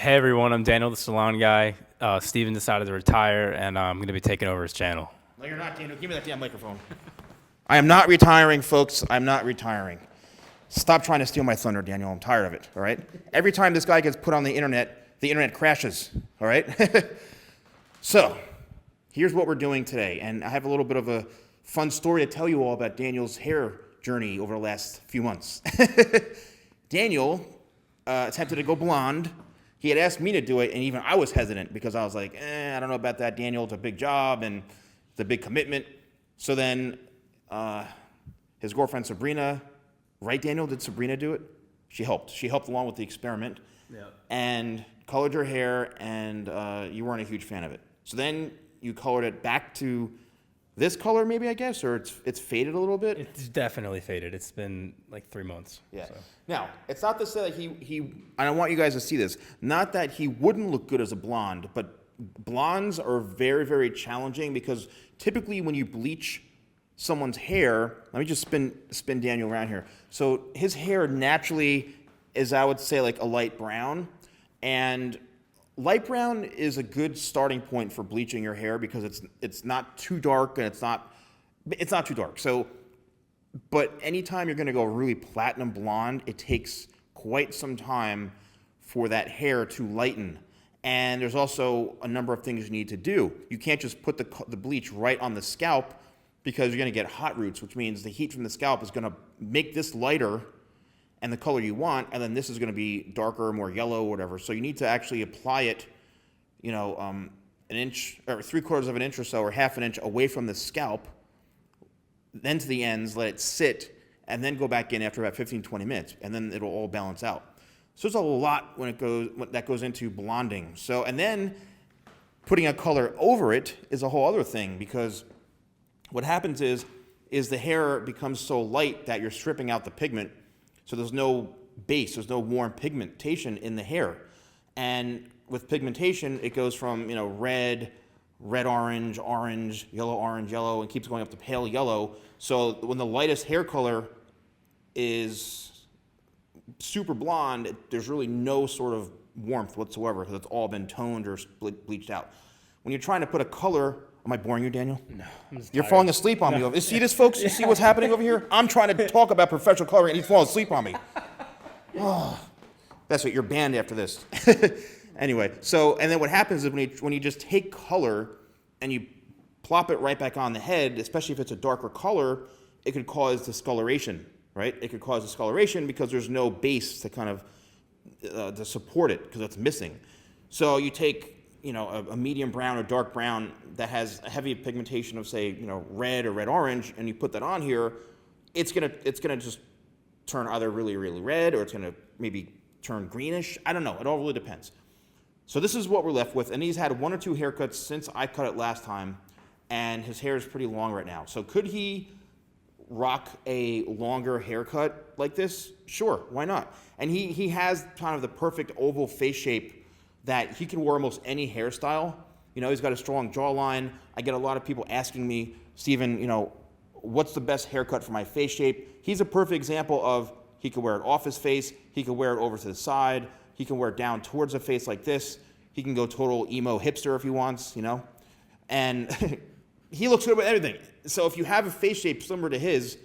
Hey everyone, I'm Daniel, the Salon Guy. Steven decided to retire, and I'm going to be taking over his channel. No, you're not, Daniel. Give me that damn microphone. I am not retiring, folks. I'm not retiring. Stop trying to steal my thunder, Daniel. I'm tired of it, all right? Every time this guy gets put on the internet crashes, all right? So, here's what we're doing today, and I have a little bit of a fun story to tell you all about Daniel's hair journey over the last few months. Daniel attempted to go blonde. He had asked me to do it, and even I was hesitant because I was like, I don't know about that, Daniel. It's a big job, and it's a big commitment. So then his girlfriend Sabrina, right, Daniel? Did Sabrina do it? She helped. She helped along with the experiment. Yeah. And colored your hair, and you weren't a huge fan of it. So then you colored it back to this color, maybe, I guess, or it's faded a little bit. It's definitely faded. It's been like 3 months. Yeah. So. Now, it's not to say that he and I want you guys to see this, not that he wouldn't look good as a blonde, but blondes are very, very challenging because typically when you bleach someone's hair, let me just spin Daniel around here. So his hair naturally is, I would say, like a light brown, and light brown is a good starting point for bleaching your hair because it's not too dark and it's not too dark. So, but anytime you're going to go really platinum blonde, it takes quite some time for that hair to lighten. And there's also a number of things you need to do. You can't just put the bleach right on the scalp because you're going to get hot roots, which means the heat from the scalp is going to make this lighter and the color you want, and then this is going to be darker, more yellow, whatever. So you need to actually apply it, an inch or 3/4 of an inch or so, or half an inch away from the scalp, then to the ends, let it sit, and then go back in after about 15, 20 minutes, and then it'll all balance out. So there's a lot that goes into blonding. So, and then putting a color over it is a whole other thing, because what happens is the hair becomes so light that you're stripping out the pigment. So there's no base, there's no warm pigmentation in the hair. And with pigmentation, it goes from, red, orange, yellow, and keeps going up to pale yellow. So when the lightest hair color is super blonde, there's really no sort of warmth whatsoever because it's all been toned or bleached out. When you're trying to put a color, am I boring you, Daniel? No, I'm just You're tired. falling asleep on me. You see this, folks? You see what's happening over here? I'm trying to talk about professional coloring, and he's falling asleep on me. Oh, that's what you're banned after this. Anyway, so, and then what happens is when you just take color and you plop it right back on the head, especially if it's a darker color, it could cause discoloration, right? It could cause discoloration because there's no base to kind of to support it because it's missing. So you take a medium brown or dark brown that has a heavy pigmentation of, say, red or red-orange, and you put that on here, it's gonna just turn either really, really red, or it's gonna maybe turn greenish. I don't know. It all really depends. So this is what we're left with, and he's had 1 or 2 haircuts since I cut it last time, and his hair is pretty long right now. So could he rock a longer haircut like this? Sure, why not? And he has kind of the perfect oval face shape that he can wear almost any hairstyle. He's got a strong jawline. I get a lot of people asking me, Steven, what's the best haircut for my face shape? He's a perfect example of he could wear it off his face, he could wear it over to the side, he can wear it down towards the face like this, he can go total emo hipster if he wants, and he looks good with everything. So if you have a face shape similar to his,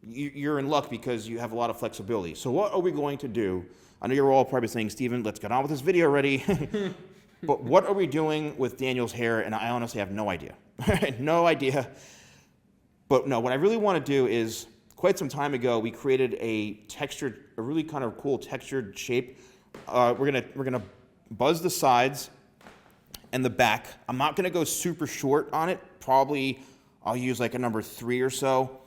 you're in luck because you have a lot of flexibility. So what are we going to do? I know you're all probably saying, Steven, let's get on with this video already. But what are we doing with Daniel's hair? And I honestly have no idea. No idea. But no, what I really want to do is, quite some time ago, we created a really kind of cool textured shape. We're gonna buzz the sides and the back. I'm not gonna go super short on it. Probably I'll use like a number 3 or so,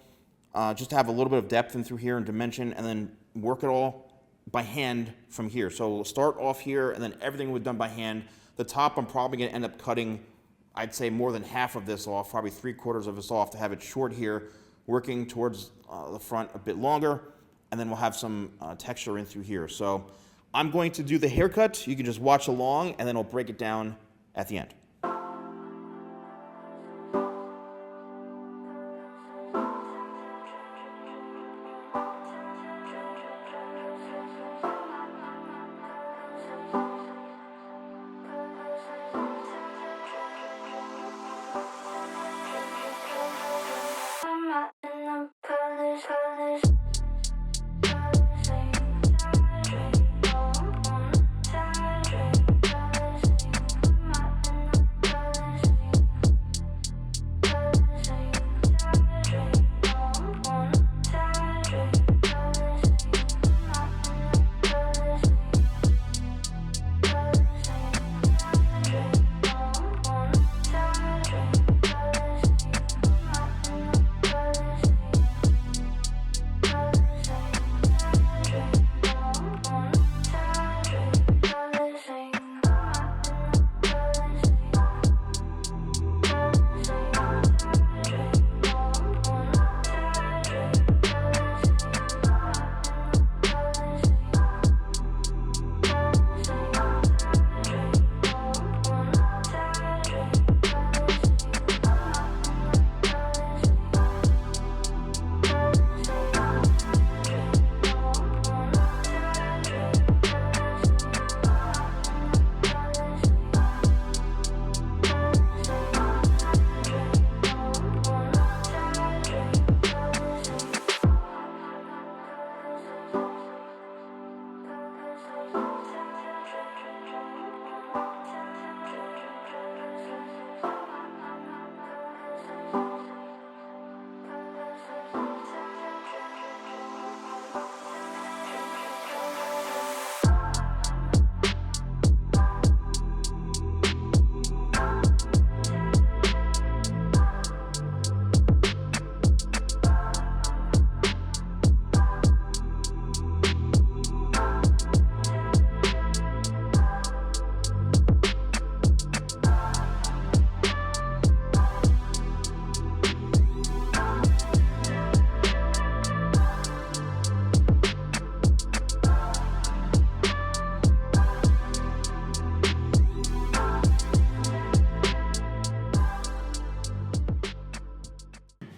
just to have a little bit of depth in through here and dimension, and then work it all by hand from here. So we'll start off here, and then everything will be done by hand. The top, I'm probably going to end up cutting, I'd say, more than half of this off, probably 3/4 of this off, to have it short here, working towards the front a bit longer, and then we'll have some texture in through here. So I'm going to do the haircut. You can just watch along, and then I'll break it down at the end.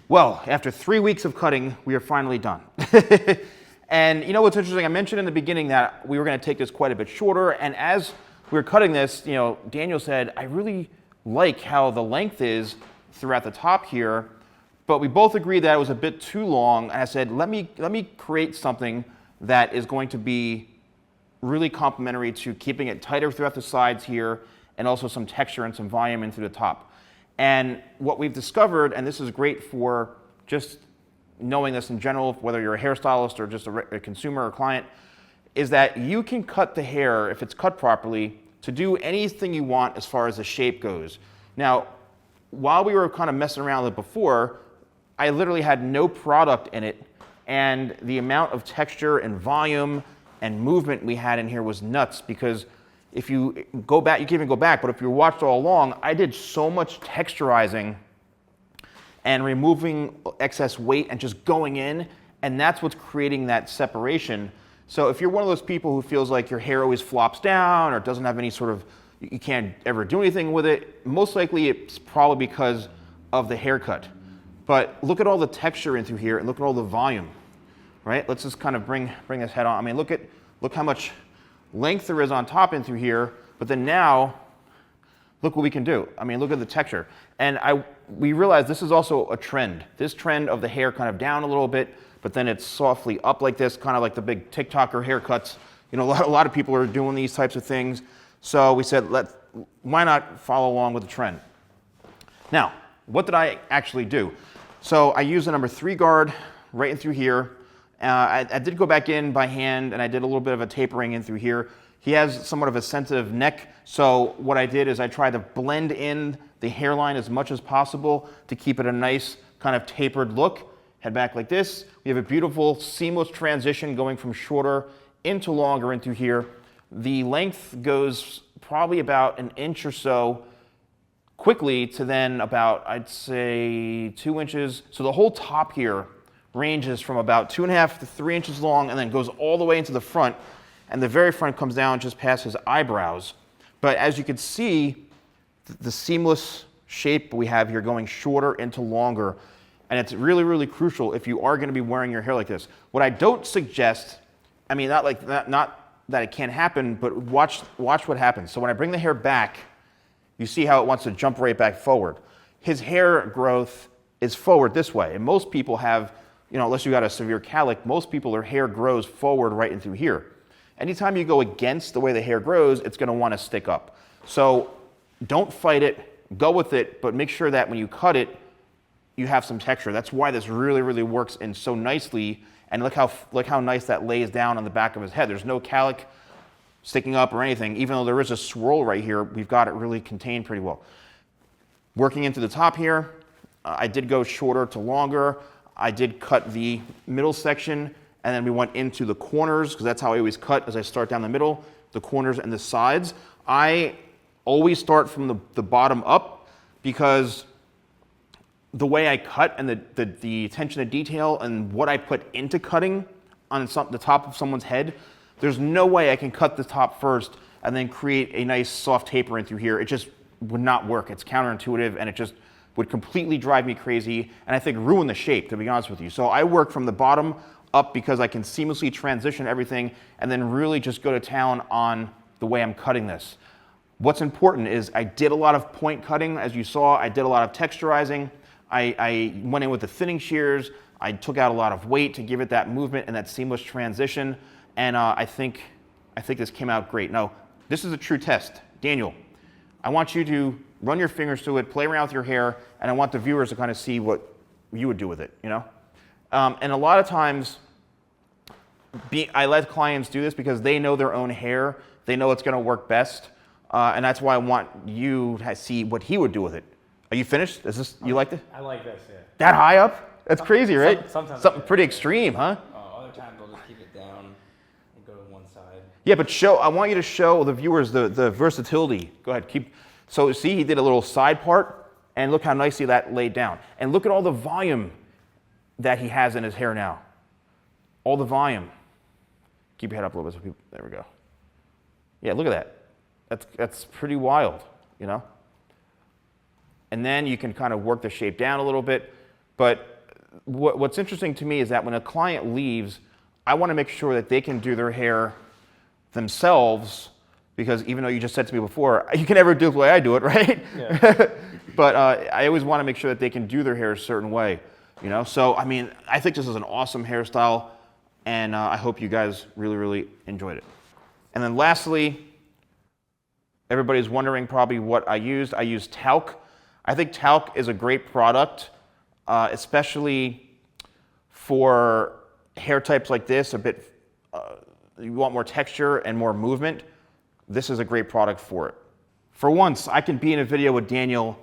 Well, after 3 weeks of cutting, we are finally done. And you know what's interesting? I mentioned in the beginning that we were going to take this quite a bit shorter, and as we were cutting this, you know, Daniel said, I really like how the length is throughout the top here, but we both agreed that it was a bit too long, and I said, let me create something that is going to be really complementary to keeping it tighter throughout the sides here, and also some texture and some volume in through the top. And what we've discovered, and this is great for just knowing this in general, whether you're a hairstylist or just a consumer or client, is that you can cut the hair, if it's cut properly, to do anything you want as far as the shape goes. Now, while we were kind of messing around with it before, I literally had no product in it, and the amount of texture and volume and movement we had in here was nuts, because if you go back, you can even go back, but if you watched all along, I did so much texturizing and removing excess weight and just going in, and that's what's creating that separation. So if you're one of those people who feels like your hair always flops down or doesn't have any sort of, you can't ever do anything with it, most likely it's probably because of the haircut. But look at all the texture in through here, and look at all the volume, right? Let's just kind of bring this head on. I mean, look how much length there is on top in through here, but then now, look what we can do. I mean, look at the texture. And we realized this is also a trend. This trend of the hair kind of down a little bit, but then it's softly up like this, kind of like the big TikToker haircuts. You know, a lot of people are doing these types of things. So we said, why not follow along with the trend? Now, what did I actually do? So I used the number 3 guard right in through here. I did go back in by hand, and I did a little bit of a tapering in through here. He has somewhat of a sensitive neck, so what I did is I tried to blend in the hairline as much as possible to keep it a nice kind of tapered look. Head back like this. We have a beautiful seamless transition going from shorter into longer into here. The length goes probably about an inch or so quickly to then about, I'd say, 2 inches. So the whole top here ranges from about 2.5 to 3 inches long, and then goes all the way into the front, and the very front comes down just past his eyebrows. But as you can see, the seamless shape we have here going shorter into longer, and it's really, really crucial if you are going to be wearing your hair like this. What I don't suggest, I mean, not that it can't happen, but watch what happens. So when I bring the hair back, you see how it wants to jump right back forward. His hair growth is forward this way, and most people have, you know, unless you got a severe calic, most people, their hair grows forward right in through here. Anytime you go against the way the hair grows, it's going to want to stick up. So don't fight it, go with it, but make sure that when you cut it, you have some texture. That's why this really, really works in so nicely. And look how nice that lays down on the back of his head. There's no calic sticking up or anything. Even though there is a swirl right here, we've got it really contained pretty well. Working into the top here, I did go shorter to longer. I did cut the middle section, and then we went into the corners, because that's how I always cut as I start down the middle, the corners and the sides. I always start from the bottom up, because the way I cut and the attention to detail and what I put into cutting on the top of someone's head, there's no way I can cut the top first and then create a nice soft taper in through here. It just would not work. It's counterintuitive, and it just would completely drive me crazy, and I think ruin the shape, to be honest with you. So I work from the bottom up because I can seamlessly transition everything and then really just go to town on the way I'm cutting this. What's important is I did a lot of point cutting, as you saw. I did a lot of texturizing. I went in with the thinning shears. I took out a lot of weight to give it that movement and that seamless transition, and I think this came out great. Now, this is a true test. Daniel, I want you to run your fingers through it, play around with your hair, and I want the viewers to kind of see what you would do with it, you know? And a lot of times, I let clients do this because they know their own hair. They know it's going to work best, and that's why I want you to see what he would do with it. Are you finished? Is this, you like it? I like this, yeah. That high up? That's crazy, right? Sometimes Something pretty extreme, huh? Other times I'll just keep it down and go to one side. Yeah, but I want you to show the viewers the versatility. Go ahead, so see, he did a little side part, and look how nicely that laid down. And look at all the volume that he has in his hair now. All the volume. Keep your head up a little bit. There we go. Yeah, look at that. That's pretty wild, you know? And then you can kind of work the shape down a little bit, but what's interesting to me is that when a client leaves, I want to make sure that they can do their hair themselves, because even though you just said to me before, you can never do it the way I do it, right? Yeah. But I always want to make sure that they can do their hair a certain way, you know? So, I mean, I think this is an awesome hairstyle, and I hope you guys really, really enjoyed it. And then lastly, everybody's wondering probably what I used. I used talc. I think talc is a great product, especially for hair types like this, a bit, you want more texture and more movement. This is a great product for it. For once, I can be in a video with Daniel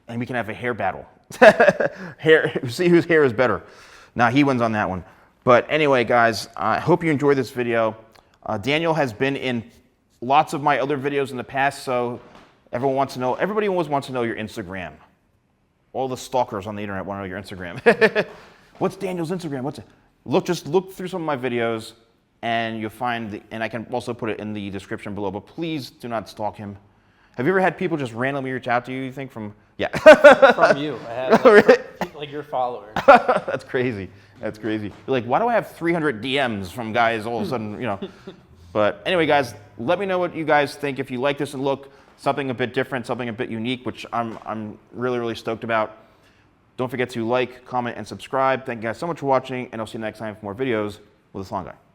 and we can have a hair battle. See whose hair is better. Nah, he wins on that one. But anyway, guys, I hope you enjoyed this video. Daniel has been in lots of my other videos in the past, so everybody always wants to know your Instagram. All the stalkers on the internet want to know your Instagram. What's Daniel's Instagram? Just look through some of my videos, and you'll find, and I can also put it in the description below, but please do not stalk him. Have you ever had people just randomly reach out to you, you think, yeah. From you. I have like your followers. That's crazy. That's crazy. You're like, why do I have 300 DMs from guys all of a sudden, you know? But anyway, guys, let me know what you guys think. If you like this and look, something a bit different, something a bit unique, which I'm really, really stoked about. Don't forget to like, comment, and subscribe. Thank you guys so much for watching, and I'll see you next time for more videos with The Salon Guy.